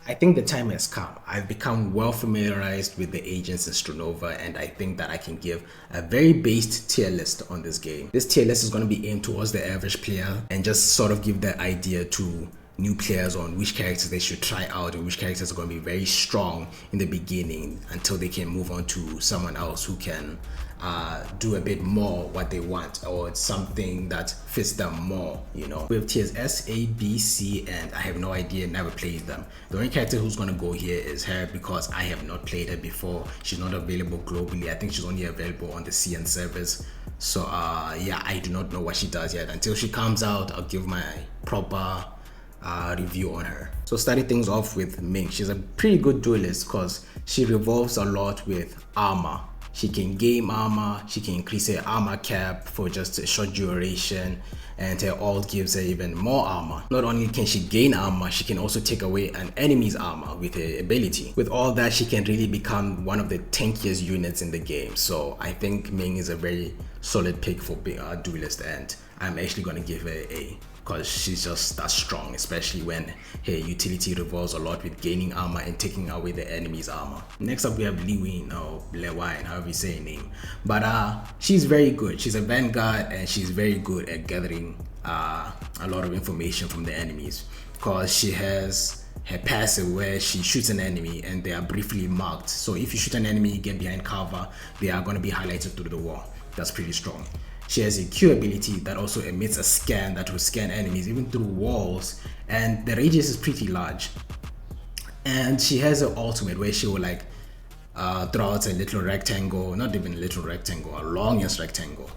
I think the time has come. I've become well familiarized with the agents in Strinova, and I think that I can give a very based tier list on this game. This tier list is going to be aimed towards the average player and just sort of give that idea to new players on which characters they should try out and which characters are going to be very strong in the beginning until they can move on to someone else who can do a bit more what they want, or it's something that fits them more, you know. We have tiers S, A, B, C, and I have no idea, never played them. The only character who's gonna go here is her because I have not played her before. She's not available globally. I think she's only available on the CN servers. So yeah, I do not know what she does yet. Until she comes out, I'll give my proper review on her. So starting things off with Ming, she's a pretty good duelist because she revolves a lot with armor. She can game armor, she can increase her armor cap for just a short duration, and her ult gives her even more armor. Not only can she gain armor, she can also take away an enemy's armor with her ability. With all that, she can really become one of the tankiest units in the game. So I think Ming is a very solid pick for being a duelist, and I'm actually going to give her A because she's just that strong, especially when her utility revolves a lot with gaining armor and taking away the enemy's armor. Next up we have Liwin, or Lewine, however you say her name. But she's very good. She's a vanguard and she's very good at gathering a lot of information from the enemies, because she has her passive where she shoots an enemy and they are briefly marked. So if you shoot an enemy, get behind cover, they are going to be highlighted through the wall. That's pretty strong. She has a Q ability that also emits a scan that will scan enemies even through walls, and the radius is pretty large. And she has an ultimate where she will like throw out a little rectangle, not even a little rectangle, a longest rectangle,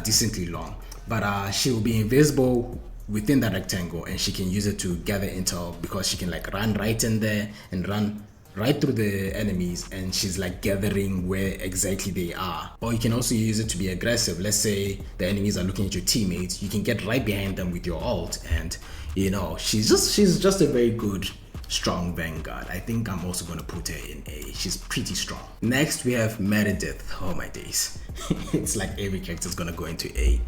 decently long. But she will be invisible within that rectangle, and she can use it to gather intel because she can like run right in there and run right through the enemies, and she's like gathering where exactly they are. Or you can also use it to be aggressive. Let's say the enemies are looking at your teammates, you can get right behind them with your ult, and you know, she's just a very good strong vanguard. I think I'm also going to put her in A. She's pretty strong. Next we have Meredith. Oh my days. It's like every character is going to go into A.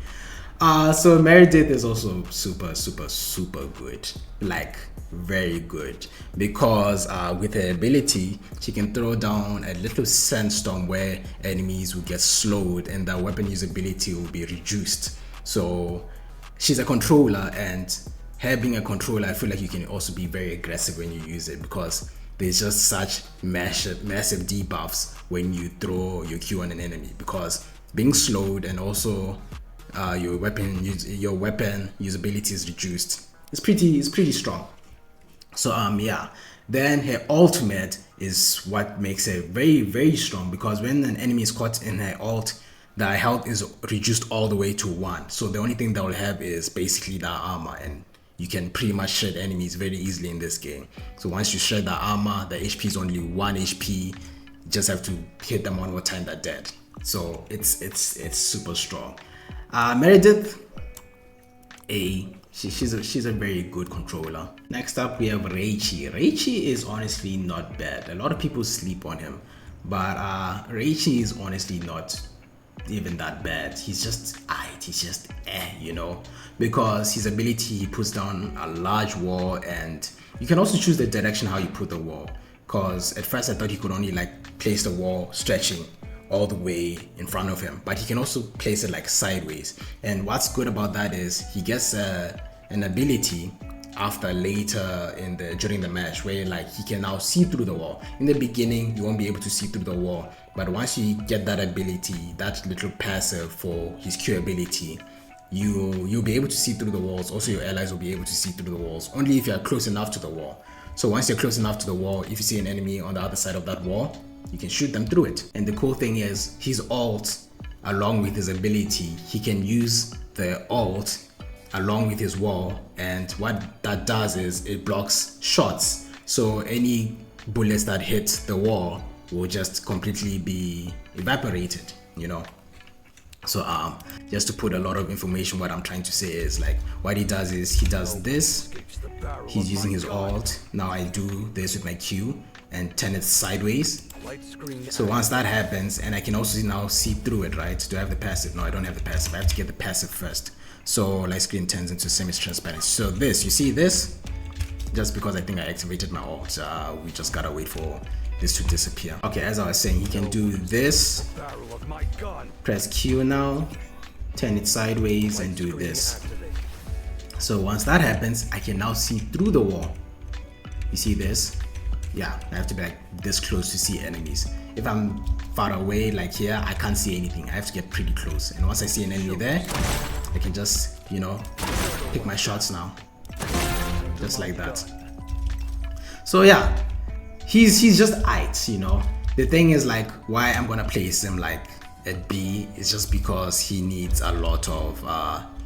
So Meredith is also super good, like very good, because with her ability she can throw down a little sandstorm where enemies will get slowed and the weapon usability will be reduced. So she's a controller, and her being a controller, I feel like you can also be very aggressive when you use it, because there's just such massive debuffs when you throw your Q on an enemy, because being slowed and also your weapon usability is reduced. It's pretty strong. So yeah, then her ultimate is what makes her very strong, because when an enemy is caught in her ult, the health is reduced all the way to 1. So the only thing that will have is basically the armor, and you can pretty much shred enemies very easily in this game. So once you shred the armor, the HP is only 1 HP. You just have to hit them one more time, they're dead. So it's super strong. Meredith, A. She's a very good controller. Next up we have Reichi. Reichi is honestly not bad. A lot of people sleep on him, but Reichi is honestly not even that bad. He's just you know, because his ability, he puts down a large wall, and you can also choose the direction how you put the wall, because at first I thought he could only like place the wall stretching all the way in front of him, but he can also place it like sideways. And what's good about that is he gets an ability after later during the match where like he can now see through the wall. In the beginning you won't be able to see through the wall, but once you get that ability, that little passive for his Q ability, you'll be able to see through the walls. Also your allies will be able to see through the walls, only if you're close enough to the wall. So once you're close enough to the wall, if you see an enemy on the other side of that wall, you can shoot them through it. And the cool thing is his ult, along with his ability, he can use the ult along with his wall, and what that does is it blocks shots. So any bullets that hit the wall will just completely be evaporated, you know. So just to put a lot of information, what I'm trying to say is like what he does is he does this, he's using his ult. Now I do this with my Q and turn it sideways. So once that happens, and I can also now see through it, right? Do I have the passive? No, I don't have the passive. I have to get the passive first. So light screen turns into semi-transparent. So this, you see this? just because I think I activated my ult. We just gotta wait for this to disappear. Okay, as I was saying, he can do this. Press Q now, turn it sideways and do this. So once that happens, I can now see through the wall. You see this? Yeah, I have to be like this close to see enemies. If I'm far away like here, I can't see anything. I have to get pretty close. And once I see an enemy there, I can just, you know, pick my shots now. Just like that. So yeah, he's just aight, you know. The thing is, like, why I'm gonna place him like at B is just because he needs a lot of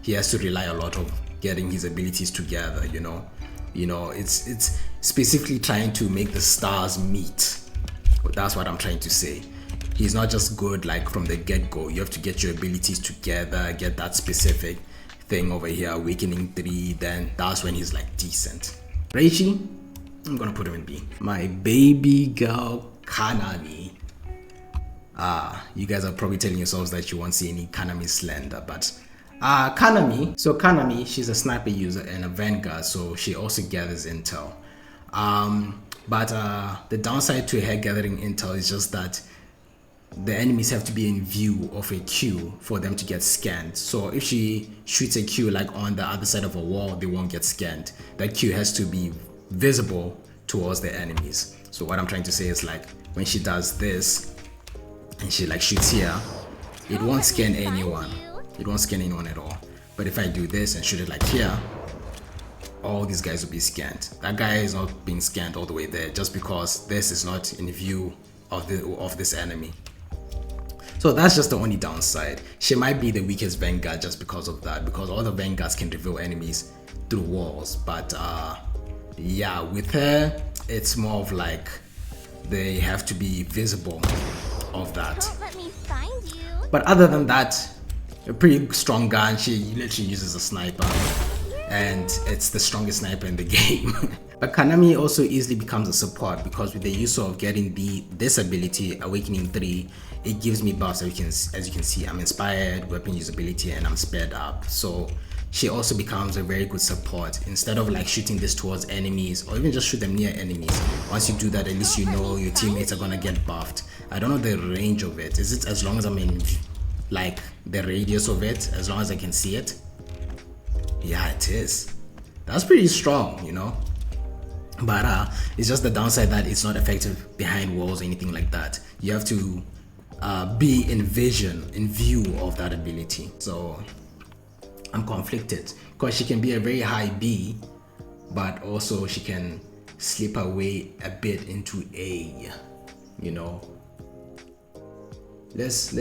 he has to rely a lot of getting his abilities together, you know. It's specifically trying to make the stars meet. That's what I'm trying to say. He's not just good like from the get-go. You have to get your abilities together, get that specific thing over here, Awakening 3, then that's when he's like decent. Reichi, I'm gonna put him in B. My baby girl Kanami. You guys are probably telling yourselves that you won't see any Kanami slander, but Kanami, she's a sniper user and a vanguard, so she also gathers intel. But the downside to her gathering intel is just that the enemies have to be in view of a queue for them to get scanned. So if she shoots a queue like on the other side of a wall, they won't get scanned. That queue has to be visible towards the enemies. So what I'm trying to say is, like, when she does this and she like shoots here, it won't scan anyone. It won't scan anyone at all. But if I do this and shoot it like here, all these guys will be scanned. That guy is not being scanned all the way there just because this is not in view of this enemy. So that's just the only downside. She might be the weakest vanguard just because of that, because all the vanguards can reveal enemies through walls. But yeah, with her, it's more of like they have to be visible of that. Don't let me find you. But other than that, a pretty strong gun. She literally uses a sniper, and it's the strongest sniper in the game. But Kanami also easily becomes a support because with the use of getting this ability, Awakening 3, it gives me buffs. As you can see, I'm inspired, weapon usability, and I'm sped up. So she also becomes a very good support. Instead of like shooting this towards enemies or even just shoot them near enemies, once you do that, at least you know your teammates are gonna get buffed. I don't know the range of it. Is it as long as I'm in like the radius of it, as long as I can see it? Yeah, it is. That's pretty strong, you know. But it's just the downside that it's not effective behind walls or anything like that. You have to be in view of that ability. So I'm conflicted because she can be a very high B, but also she can slip away a bit into A, you know. Let's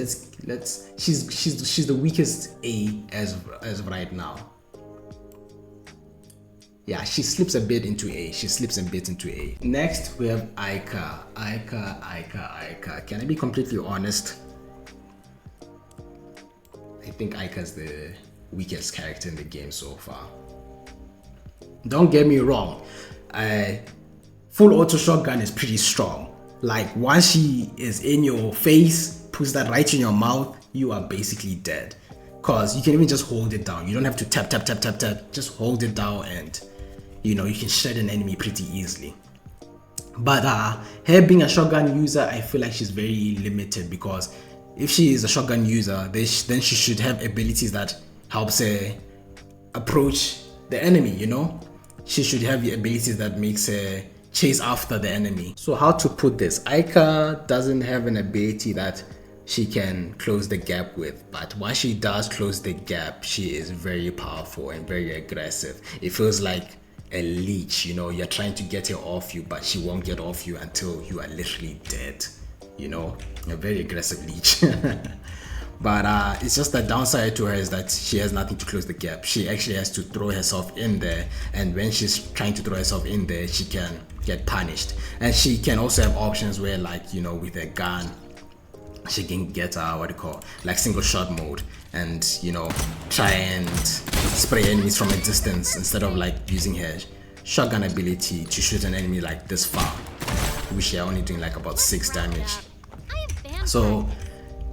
she's the weakest A as of right now. Yeah, she slips a bit into A. Next, we have Aika. Can I be completely honest? I think Aika is the weakest character in the game so far. Don't get me wrong. Full auto shotgun is pretty strong. Like, once she is in your face, puts that right in your mouth, you are basically dead. Cause you can even just hold it down. You don't have to tap. Just hold it down and you know, you can shred an enemy pretty easily. But her being a shotgun user, I feel like she's very limited, because if she is a shotgun user, then she should have abilities that helps her approach the enemy, you know? She should have the abilities that makes her chase after the enemy. So how to put this? Aika doesn't have an ability that she can close the gap with, but once she does close the gap, she is very powerful and very aggressive. It feels like a leech, you know, you're trying to get her off you, but she won't get off you until you are literally dead, you know, a very aggressive leech. But it's just the downside to her is that she has nothing to close the gap. She actually has to throw herself in there, and when she's trying to throw herself in there, she can get punished. And she can also have options where, like, you know, with a gun, she can get like single shot mode, and you know, try and spray enemies from a distance instead of like using her shotgun ability to shoot an enemy like this far, which they're only doing like about 6 damage. So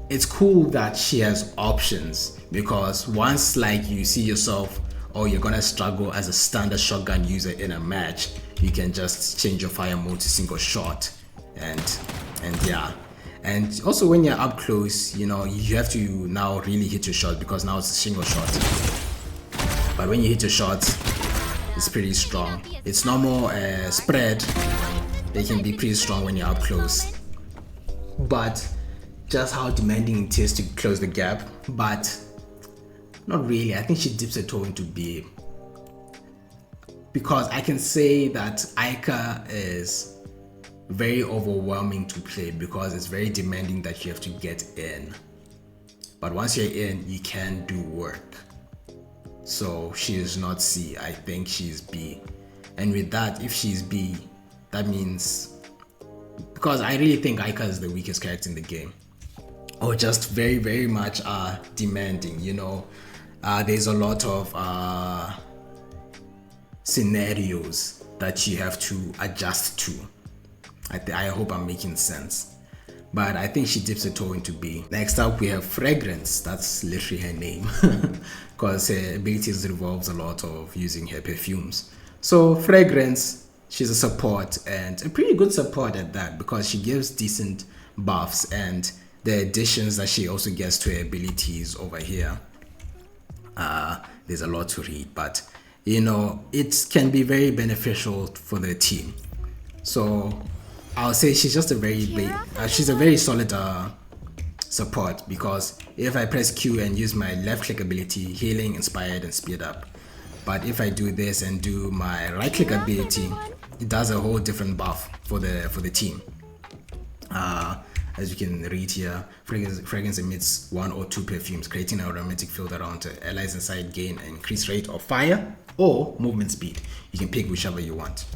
it's cool that she has options, because once like you see yourself or you're gonna struggle as a standard shotgun user in a match, you can just change your fire mode to single shot, and yeah. And also when you're up close, you know, you have to now really hit your shot, because now it's a single shot. But when you hit your shot, it's pretty strong. It's normal spread. They can be pretty strong when you're up close. But just how demanding it is to close the gap. But not really. I think she dips her toe into B. Because I can say that Aika is very overwhelming to play, because it's very demanding that you have to get in. But once you're in, you can do work. So she is not C. I think she's B. And with that, if she's B, that means, because I really think Aika is the weakest character in the game, or just very, very much demanding, you know. There's a lot of scenarios that you have to adjust to. I hope I'm making sense. But I think she dips her toe into B. Next up, we have Fragrance. That's literally her name, because her abilities revolves a lot of using her perfumes. So Fragrance, she's a support, and a pretty good support at that, because she gives decent buffs, and the additions that she also gets to her abilities over here, there's a lot to read, but you know, it can be very beneficial for the team. So I'll say she's just a she's a very solid support, because if I press Q and use my left click ability, healing, inspired, and speed up. But if I do this and do my right click ability, it does a whole different buff for the team. As you can read here, fragrance emits 1 or 2 perfumes, creating an aromatic field around her. Allies inside gain an increased rate of fire or movement speed. You can pick whichever you want.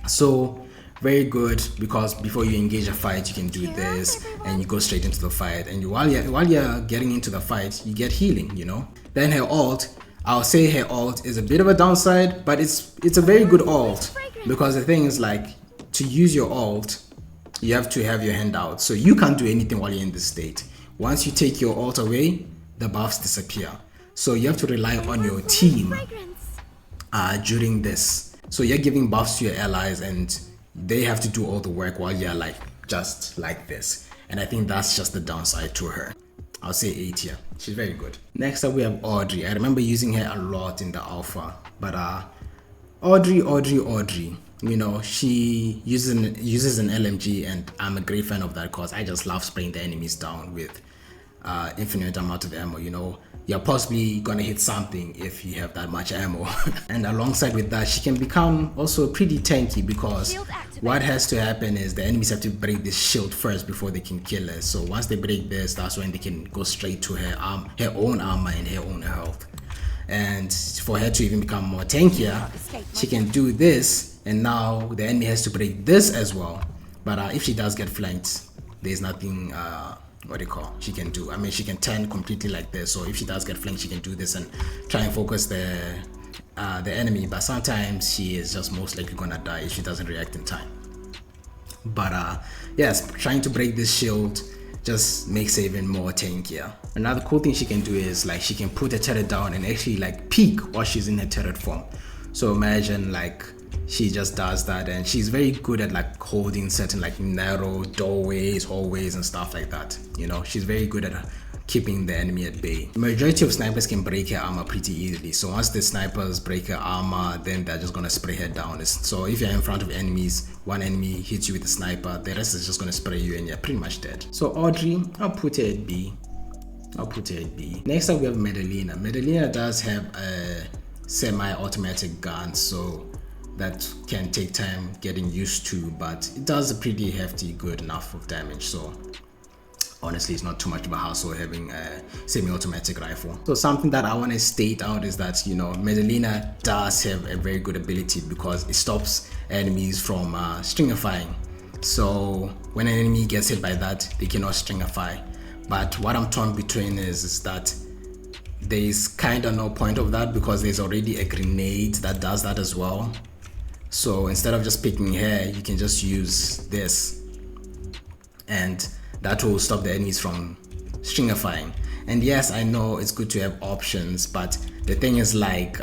So very good, because before you engage a fight, you can do this and you go straight into the fight. And while you're getting into the fight, you get healing, you know. Then her ult, I'll say her ult is a bit of a downside, but it's a very good ult, because the thing is, like, to use your ult, you have to have your hand out, so you can't do anything while you're in this state. Once you take your ult away, the buffs disappear. So you have to rely on your team during this. So you're giving buffs to your allies, and they have to do all the work while you're like just like this. And I think that's just the downside to her. I'll say 8 here. She's very good. Next up, we have Audrey. I remember using her a lot in the alpha, but Audrey, you know, she uses an LMG, and I'm a great fan of that, because I just love spraying the enemies down with infinite amount of ammo. You know, you're possibly gonna hit something if you have that much ammo. And alongside with that, she can become also pretty tanky, because what has to happen is the enemies have to break this shield first before they can kill her. So once they break this, that's when they can go straight to her own armor and her own health. And for her to even become more tankier, she can do this, and now the enemy has to break this as well. But if she does get flanked, there's nothing she can do. I mean, she can turn completely like this, so if she does get flanked, she can do this and try and focus the enemy. But sometimes she is just most likely gonna die if she doesn't react in time. But yes, trying to break this shield just makes her even more tankier. Another cool thing she can do is, like, she can put her turret down and actually like peek while she's in her turret form. So imagine, like, she just does that, and she's very good at like holding certain like narrow doorways, hallways, and stuff like that. You know, she's very good at keeping the enemy at bay. The majority of snipers can break her armor pretty easily, so once the snipers break her armor, then they're just gonna spray her down. So if you're in front of enemies, one enemy hits you with a sniper, the rest is just gonna spray you and you're pretty much dead. So Audrey, I'll put her at B. Next up, we have Medelina. Medelina does have a semi-automatic gun, so that can take time getting used to, but it does a pretty hefty good enough of damage. So honestly, it's not too much of a hassle having a semi-automatic rifle. So something that I want to state out is that, you know, Medelina does have a very good ability, because it stops enemies from stringifying. So when an enemy gets hit by that, they cannot stringify. But what I'm torn between is that there's kind of no point of that, because there's already a grenade that does that as well. So instead of just picking her, you can just use this, and that will stop the enemies from stringifying. And yes, I know it's good to have options, but the thing is, like,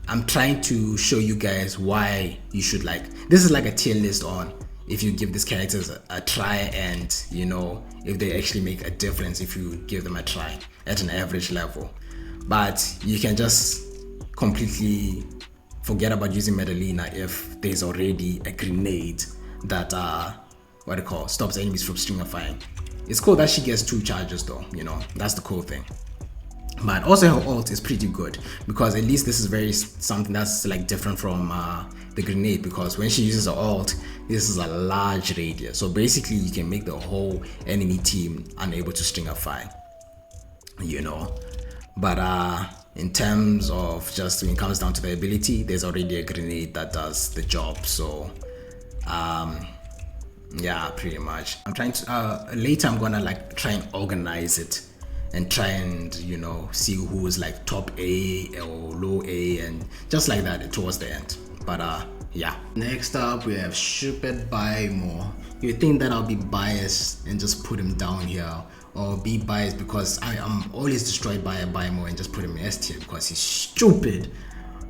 I'm trying to show you guys why you should like, this is like a tier list on if you give these characters a try, and you know, if they actually make a difference if you give them a try at an average level. But you can just completely forget about using Medelina if there's already a grenade that stops enemies from stringifying. It's cool that she gets 2 charges though, you know, that's the cool thing. But also her ult is pretty good, because at least this is very something that's like different from the grenade, because when she uses her ult, this is a large radius, so basically you can make the whole enemy team unable to stringify, you know. But in terms of just when it comes down to the ability, there's already a grenade that does the job. So yeah, pretty much. I'm trying to later I'm gonna like try and organize it and try and, you know, see who is like top A or low A and just like that towards the end. But yeah. Next up we have stupid Bimo. You think that I'll be biased and just put him down here, or be biased because I am always destroyed by a Bimo and just put him in S tier because he's stupid.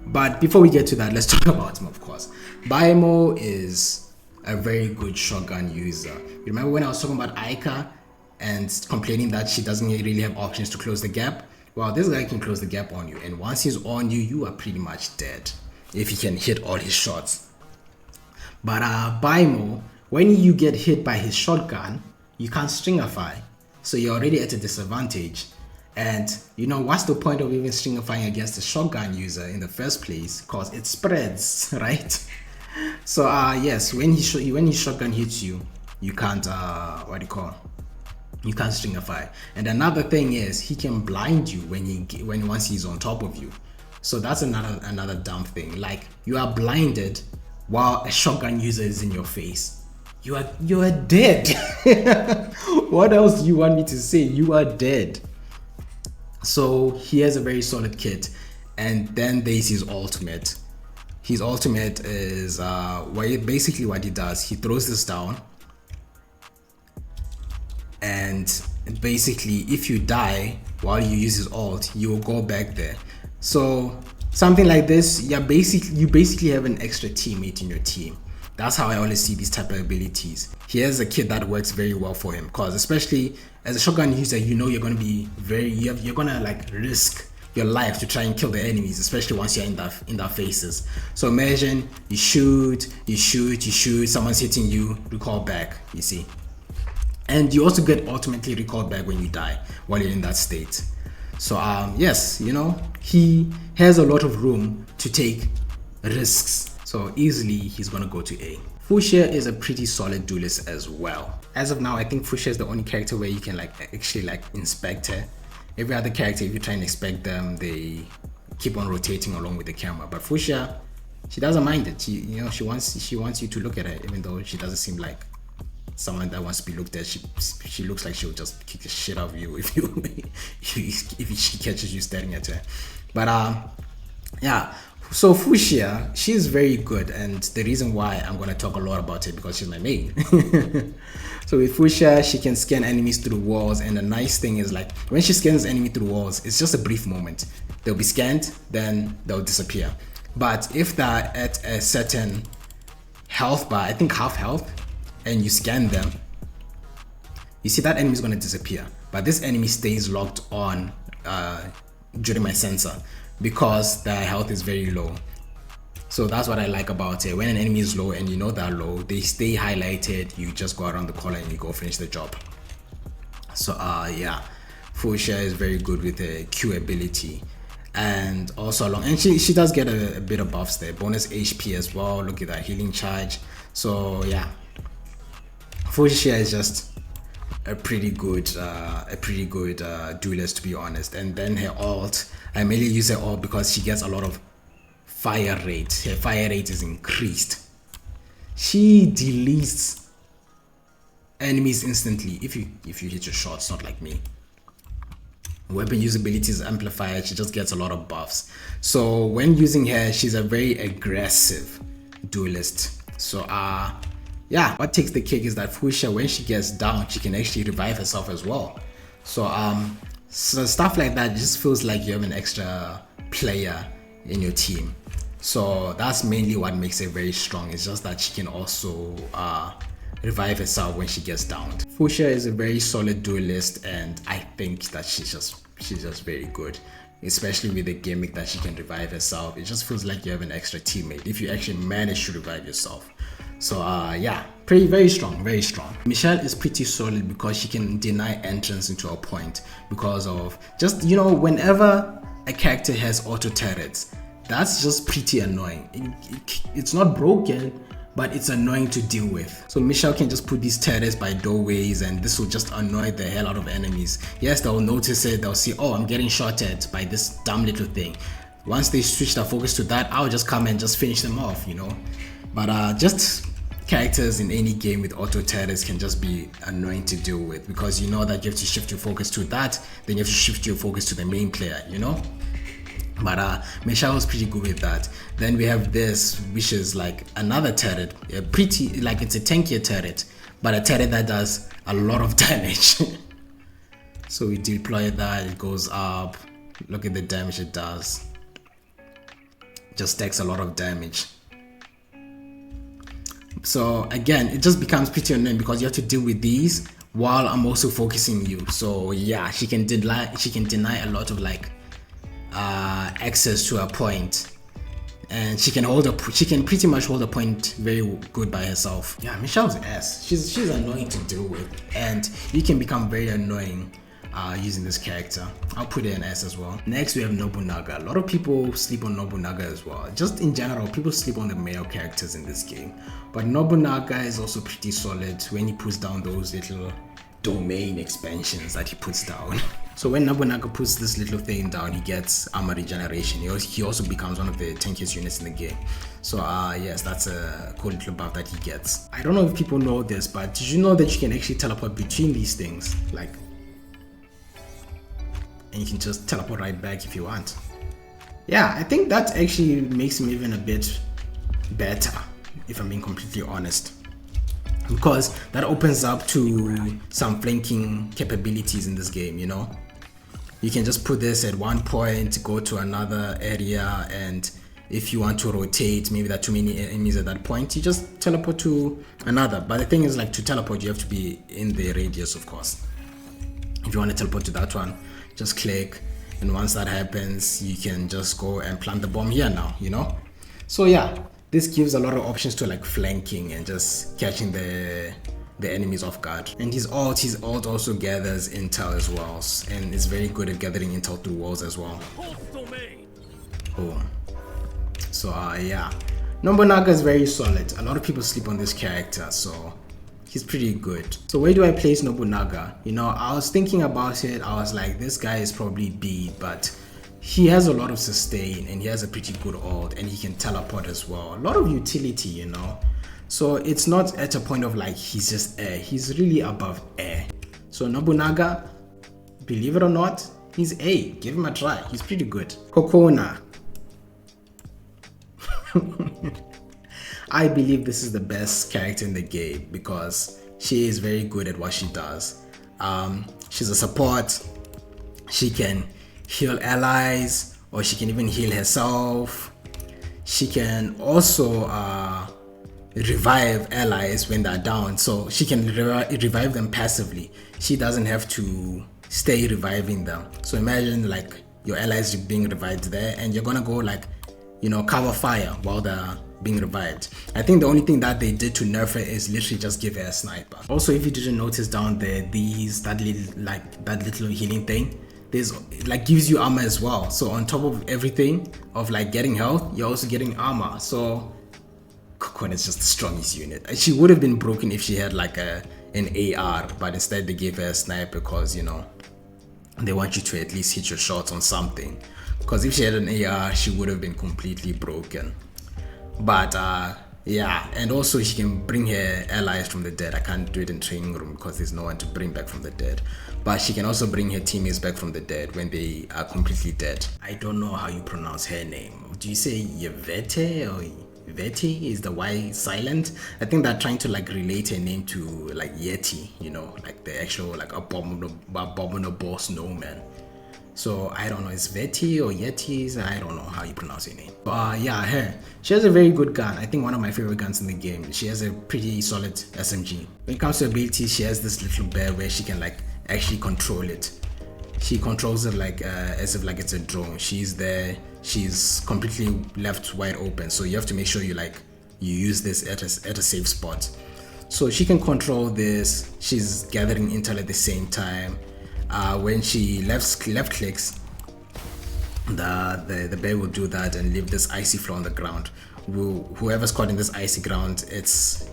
But before we get to that, let's talk about him, of course. Bimo is a very good shotgun user. You remember when I was talking about Aika and complaining that she doesn't really have options to close the gap? Well, this guy can close the gap on you, and once he's on you, you are pretty much dead if he can hit all his shots. But Bimo, when you get hit by his shotgun, you can't stringify, so you're already at a disadvantage. And you know, what's the point of even stringifying against a shotgun user in the first place? Because it spreads, right? So yes, when his shotgun hits you, you can't you can't stringify. And another thing is, he can blind you once he's on top of you. So that's another dumb thing. Like, you are blinded while a shotgun user is in your face. You are dead. What else do you want me to say? You are dead. So he has a very solid kit, and then there's his ultimate. His ultimate is basically what he does. He throws this down, and basically if you die while you use his ult, you will go back there. So something like this, you basically have an extra teammate in your team. That's how I always see these type of abilities. He has a kit that works very well for him, because especially as a shotgun user, you know, you're gonna be you're gonna like risk your life to try and kill the enemies, especially once you're in their faces. So imagine you shoot, someone's hitting you, recall back, you see. And you also get ultimately recalled back when you die while you're in that state. So yes, you know, he has a lot of room to take risks. So easily he's gonna go to A. Fuchsia is a pretty solid duelist as well. As of now, I think Fuchsia is the only character where you can actually inspect her. Every other character, if you try and inspect them, they keep on rotating along with the camera. But Fuchsia, she doesn't mind it. She wants you to look at her, even though she doesn't seem like someone that wants to be looked at. She looks like she'll just kick the shit out of you if she catches you staring at her. But yeah. So Fuchsia, she's very good, and the reason why I'm going to talk a lot about her because she's my main. So with Fuchsia, she can scan enemies through walls, and the nice thing is, like, when she scans enemy through walls, it's just a brief moment. They'll be scanned, then they'll disappear. But if they're at a certain health bar, I think half health, and you scan them, you see that enemy is going to disappear, but this enemy stays locked on during my sensor, because their health is very low. So that's what I like about it. When an enemy is low and you know they're low, they stay highlighted. You just go around the corner and you go finish the job. So yeah, Fuchsia is very good with the Q ability, and also and she does get a bit of buffs there, bonus HP as well. Look at that healing charge. So yeah, Fuchsia is just a pretty good duelist, to be honest. And then her ult, I mainly use her ult because she gets a lot of fire rate. Her fire rate is increased. She deletes enemies instantly if you hit your shots, not like me. Weapon usability is amplified. She just gets a lot of buffs. So when using her, she's a very aggressive duelist. So yeah, what takes the cake is that Fuchsia, when she gets down, she can actually revive herself as well. So so stuff like that just feels like you have an extra player in your team. So that's mainly what makes her very strong. It's just that she can also revive herself when she gets downed. Fuchsia is a very solid duelist, and I think that she's just very good, especially with the gimmick that she can revive herself. It just feels like you have an extra teammate if you actually manage to revive yourself. So yeah, very strong, very strong. Michelle is pretty solid because she can deny entrance into a point because of just, you know, whenever a character has auto turrets, that's just pretty annoying. It's not broken, but it's annoying to deal with. So Michelle can just put these turrets by doorways, and this will just annoy the hell out of enemies. Yes, they'll notice it, they'll see, oh, I'm getting shot at by this dumb little thing. Once they switch their focus to that, I'll just come and just finish them off, you know. But just characters in any game with auto turrets can just be annoying to deal with, because you know that you have to shift your focus to that, then you have to shift your focus to the main player, you know. But Michelle was pretty good with that. Then we have this, which is like another turret, pretty, like it's a tankier turret, but a turret that does a lot of damage. So we deploy that, it goes up, look at the damage it does. Just takes a lot of damage. So again, it just becomes pretty annoying because you have to deal with these while I'm also focusing you. So yeah, she can deny a lot of like access to a point, and she can pretty much hold a point very good by herself. Yeah, Michelle's ass. She's annoying to deal with, and you can become very annoying using this character. I'll put her in S as well. Next we have Nobunaga. A lot of people sleep on Nobunaga as well. Just in general, people sleep on the male characters in this game, but Nobunaga is also pretty solid when he puts down those little domain expansions that he puts down. So when Nobunaga puts this little thing down, he gets armor regeneration. He also becomes one of the tankiest units in the game. So yes, that's a cool little buff that he gets. I don't know if people know this, but did you know that you can actually teleport between these things? Like, and you can just teleport right back if you want. Yeah, I think that actually makes him even a bit better, if I'm being completely honest, because that opens up to some flanking capabilities in this game, you know. You can just put this at one point, go to another area, and if you want to rotate, maybe there are too many enemies at that point, you just teleport to another. But the thing is, like, to teleport you have to be in the radius, of course. If you want to teleport to that one, just click, and once that happens, you can just go and plant the bomb here now, you know. So yeah, this gives a lot of options to like flanking and just catching the enemies off guard. And his ult also gathers intel as well, and is very good at gathering intel through walls as well. Boom. So yeah, Nobunaga is very solid. A lot of people sleep on this character, so he's pretty good. So where do I place Nobunaga? You know, I was thinking about it. I was like, this guy is probably B, but he has a lot of sustain and he has a pretty good ult, and he can teleport as well. A lot of utility, you know. So it's not at a point of like he's just air. He's really above air. So Nobunaga, believe it or not, he's A. Give him a try. He's pretty good. Cocona. I believe this is the best character in the game because she is very good at what she does. She's a support. She can heal allies, or she can even heal herself. She can also revive allies when they're down, so she can revive them passively. She doesn't have to stay reviving them. So imagine like your allies being revived there, and you're gonna go like, you know, cover fire while they're being revived. I think the only thing that they did to nerf her is literally just give her a sniper. Also, if you didn't notice down there, that little healing thing, there's like gives you armor as well. So on top of everything of like getting health, you're also getting armor. So Cocona is just the strongest unit. She would have been broken if she had like an AR, but instead they gave her a sniper because, you know, they want you to at least hit your shots on something. Because if she had an AR, she would have been completely broken. But yeah, and also she can bring her allies from the dead. I can't do it in training room because there's no one to bring back from the dead. But she can also bring her teammates back from the dead when they are completely dead. I don't know how you pronounce her name. Do you say Yvette or Yvette? Is the Y silent? I think they're trying to like relate her name to like Yeti, you know, like the actual like abominable snowman. So I don't know, it's Veti or Yetis, I don't know how you pronounce your name. Yeah, her. She has a very good gun. I think one of my favorite guns in the game. She has a pretty solid SMG. When it comes to abilities, she has this little bear where she can like actually control it. She controls it like as if like it's a drone. She's there, she's completely left wide open. So you have to make sure you use this at a safe spot. So she can control this. She's gathering intel at the same time. When she left clicks, the bear will do that and leave this icy floor on the ground. Whoever's caught in this icy ground,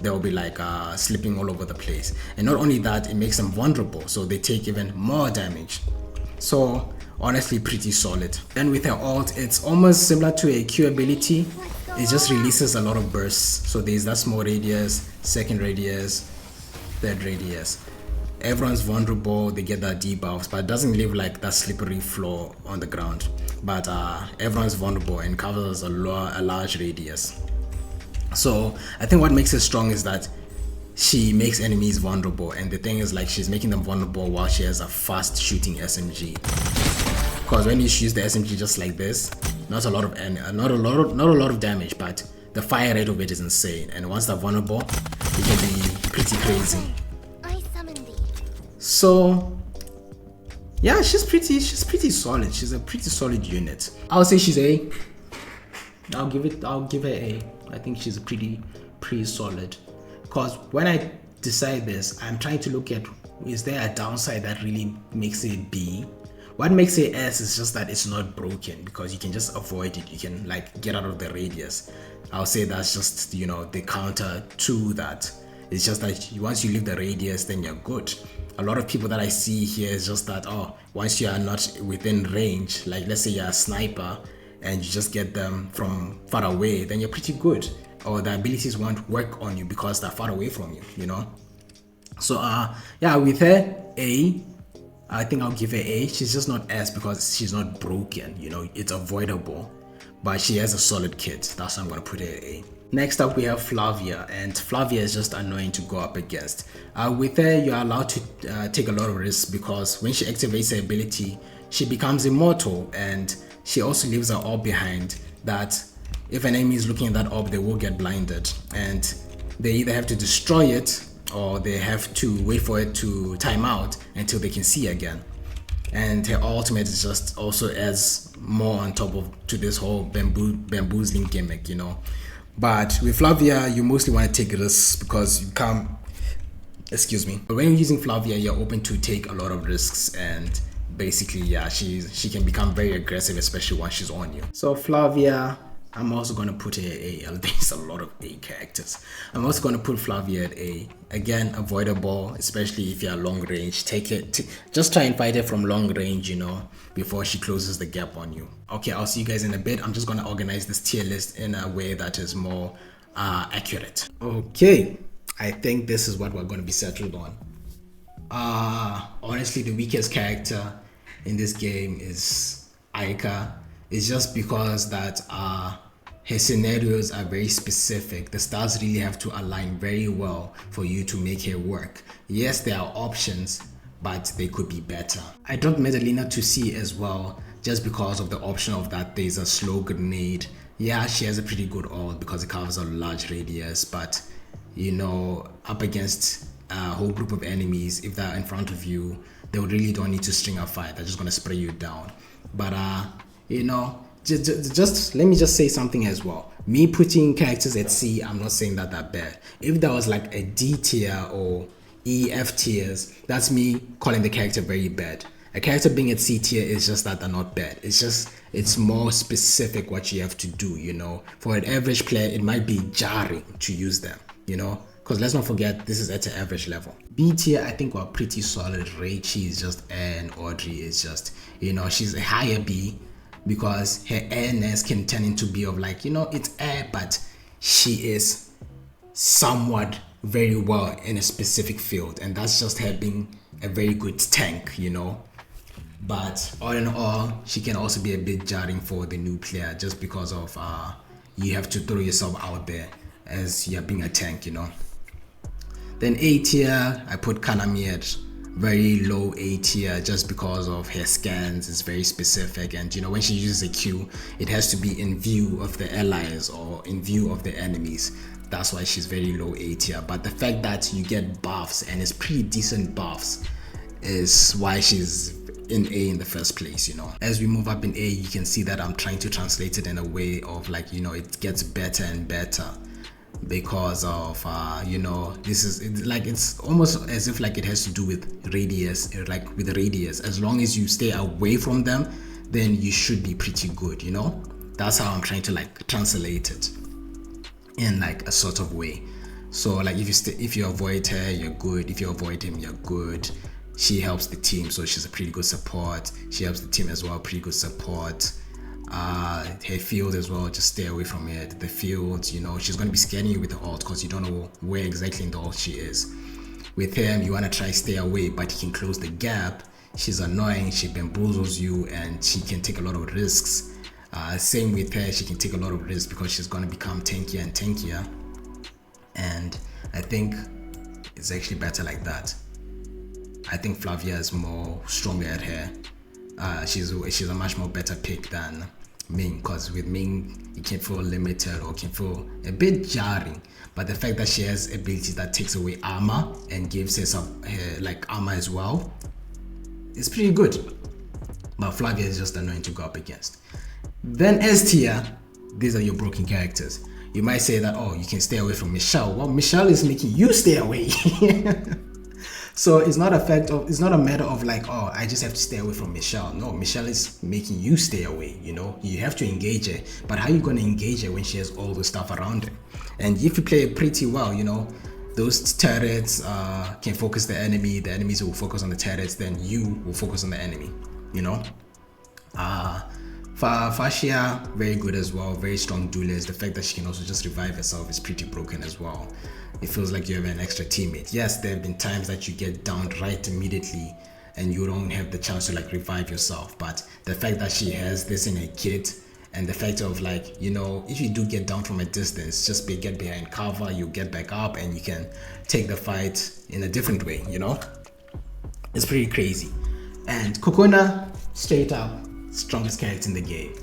they'll be like slipping all over the place. And not only that, it makes them vulnerable, so they take even more damage. So honestly, pretty solid. And with her ult, it's almost similar to a Q ability. It just releases a lot of bursts. So there's that small radius, second radius, third radius. Everyone's vulnerable, they get that debuffs, but it doesn't leave like that slippery floor on the ground. But everyone's vulnerable and covers a large radius. So I think what makes her strong is that she makes enemies vulnerable, and the thing is like she's making them vulnerable while she has a fast shooting SMG. Because when you shoot the SMG just like this, not a lot of damage, but the fire rate of it is insane. And once they're vulnerable, it can be pretty crazy. So yeah, she's pretty solid. She's a pretty solid unit. I'll say she's A. I'll give her A. I think she's pretty solid. Because when I decide this, I'm trying to look at, is there a downside that really makes it B? What makes it S is just that it's not broken, because you can just avoid it. You can like get out of the radius. I'll say that's just, you know, the counter to that. It's just that once you leave the radius, then you're good. A lot of people that I see here is just that, oh, once you are not within range, like let's say you're a sniper and you just get them from far away, then you're pretty good. Or the abilities won't work on you because they're far away from you, you know? So yeah, with her, A. I think I'll give her A. She's just not S because she's not broken, you know, it's avoidable. But she has a solid kit. That's why I'm gonna put her A. Next up we have Flavia, and Flavia is just annoying to go up against. With her, you're allowed to take a lot of risks, because when she activates her ability, she becomes immortal, and she also leaves her orb behind that if an enemy is looking at that orb, they will get blinded, and they either have to destroy it or they have to wait for it to time out until they can see again. And her ultimate is just also adds more on top to this whole bamboozling gimmick, you know. But with Flavia, you mostly want to take risks because you can't, excuse me. But when you're using Flavia, you're open to take a lot of risks, and basically, yeah, she can become very aggressive, especially once she's on you. So Flavia, I'm also going to put her at A. There's a lot of A characters. I'm also going to put Flavia at A. Again, avoidable, especially if you're long range. Take it, just try and fight her from long range, you know, before she closes the gap on you. Okay, I'll see you guys in a bit. I'm just going to organize this tier list in a way that is more accurate. Okay, I think this is what we're going to be settled on. Honestly, the weakest character in this game is Aika. It's just because that her scenarios are very specific. The stars really have to align very well for you to make her work. Yes, there are options, but they could be better. I dropped Medelina to C as well, just because of the option of that there's a slow grenade. Yeah, she has a pretty good ult because it covers a large radius, but you know, up against a whole group of enemies, if they're in front of you, they really don't need to string a fight. They're just gonna spray you down. But you know, just let me just say something as well. Me putting characters at C, I'm not saying that they're bad. If there was like a D tier or E, F tiers, that's me calling the character very bad. A character being at C tier is just that they're not bad. It's more specific what you have to do, you know. For an average player, it might be jarring to use them, you know. Because let's not forget, this is at an average level. B tier, I think we're pretty solid. Rachie is just A, and Audrey is just, you know, she's a higher B, because her airness can turn into B of like, you know, it's air, but she is somewhat very well in a specific field, and that's just her being a very good tank, you know. But all in all, she can also be a bit jarring for the new player, just because of you have to throw yourself out there as you're being a tank, you know. Then A tier, I put Kanami at very low A tier just because of her scans. It's very specific, and when she uses a Q, it has to be in view of the allies or in view of the enemies. That's why she's very low A tier. But the fact that you get buffs, and it's pretty decent buffs, is why she's in A in the first place. As we move up in A, you can see that I'm trying to translate it in a way of like, it gets better and better, because of this is like, it's almost as if like it has to do with radius. Like with radius, as long as you stay away from them, then you should be pretty good. That's how I'm trying to like translate it in like a sort of way. So like if you avoid her, you're good. If you avoid him, you're good. She helps the team, so she's a pretty good support. She helps the team as well, pretty good support. Her field as well, just stay away from it. The field, she's going to be scanning you with the ult, because you don't know where exactly in the ult she is. With him, you want to try stay away, but he can close the gap. She's annoying, she bamboozles you, and she can take a lot of risks. Same with her, she can take a lot of risks because she's going to become tankier and tankier. And I think it's actually better like that. I think Flavia is more stronger at her. She's a much more better pick than Ming, because with Ming it can feel limited or can feel a bit jarring. But the fact that she has abilities that takes away armor and gives her some like armor as well, it's pretty good. But Flavia is just annoying to go up against. Then S tier, these are your broken characters. You might say that, oh, you can stay away from Michelle. Well, Michelle is making you stay away. So it's not a matter of like, oh, I just have to stay away from Michelle. No, Michelle is making you stay away. You have to engage her, but how are you going to engage her when she has all the stuff around her? And if you play it pretty well, those turrets can focus the enemy. The enemies will focus on the turrets, then you will focus on the enemy. Fascia, very good as well, very strong duelist. The fact that she can also just revive herself is pretty broken as well. It feels like you have an extra teammate. Yes, there have been times that you get downed right immediately and you don't have the chance to like revive yourself, but the fact that she has this in her kit, and the fact of like, if you do get down from a distance, just get behind cover, you get back up and you can take the fight in a different way. It's pretty crazy. And Cocona, straight up strongest character in the game.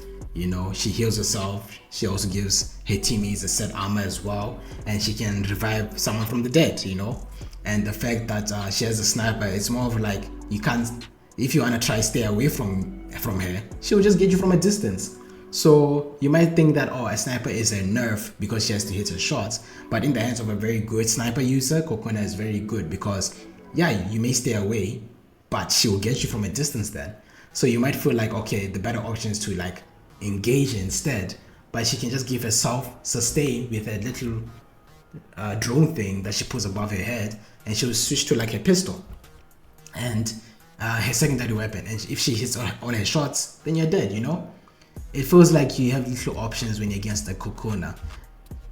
She heals herself. She also gives her teammates a set armor as well, and she can revive someone from the dead. And the fact that she has a sniper, it's more of like, you can't, if you want to try stay away from her, she'll just get you from a distance. So you might think that, oh, a sniper is a nerf because she has to hit her shots, but in the hands of a very good sniper user, Cocona is very good, because yeah, you may stay away, but she will get you from a distance then. So you might feel like, okay, the better option is to like engage instead, but she can just give herself sustain with a little drone thing that she puts above her head, and she'll switch to like a pistol and her secondary weapon, and if she hits all her shots, then you're dead. It feels like you have little options when you're against the Cocona.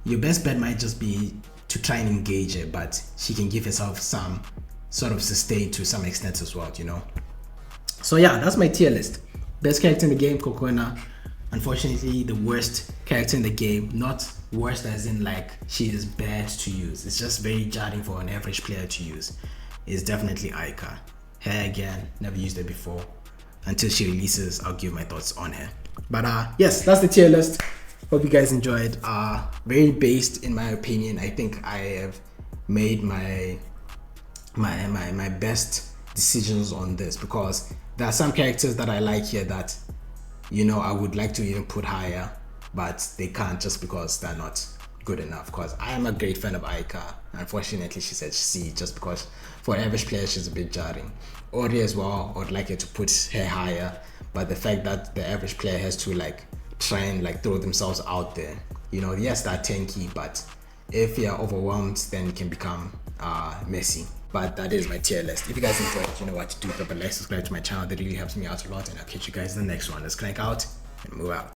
Your best bet might just be to try and engage her, but she can give herself some sort of sustain to some extent as well. So yeah, that's my tier list. Best character in the game, Cocona. Unfortunately, the worst character in the game, not worst as in like she is bad to use, it's just very jarring for an average player to use, is definitely Aika. Her again, never used her before. Until she releases, I'll give my thoughts on her. But yes, that's the tier list. Hope you guys enjoyed. Very based in my opinion. I think I have made my best decisions on this, because there are some characters that I like here that I would like to even put higher, but they can't just because they're not good enough. Because I am a great fan of Aika. Unfortunately, she said C just because for an average player she's a bit jarring. Audrey as well, I would like her to put her higher, but the fact that the average player has to like try and like throw themselves out there, yes, they're tanky, but if you're overwhelmed, then it can become messy. But that is my tier list. If you guys enjoyed it, you know what to do. But like, subscribe to my channel. That really helps me out a lot. And I'll catch you guys in the next one. Let's crank out and move out.